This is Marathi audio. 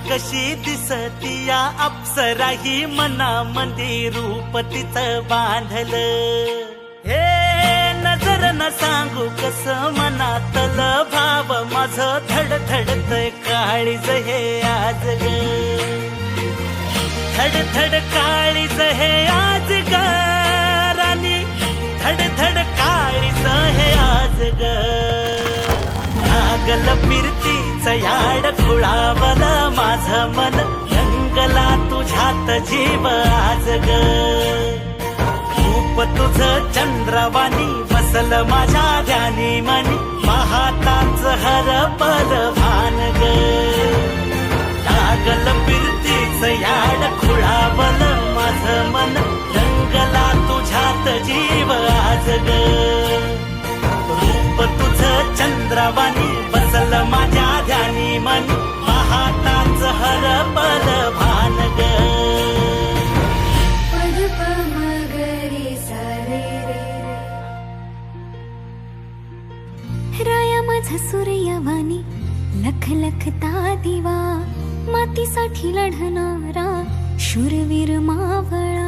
कशी दिसती या अप्सरा ही मनामध्ये रूप तिचं बांधलं. हे नजर न सांगू कस मनातलं भाव माझं धडधडतय काळीज हे आज ग. धडधड काळीज हे आज ग राणी, धडधड काळीज हे आज ग. लागल फिरतीच याड खुळावलं माझं मन, रंगला तुझ्यात जीव आज ग. रूप तुझं चंद्रवाणी बसल माझ्या ध्यानी मनी, पाहताच हरपल भान ग. लागल फिरतीच याड खुळावल माझं मन, रंगला तुझ्यात जीव आज ग. रूप तुझं चंद्रवाणी बसल माझ्या ध्यानी मनी, पाहताच हरपल भान ग. राया माझा सूर्यवाणी लख लखता दिवा, मातीसाठी लढणारा शूरवीर मावळा.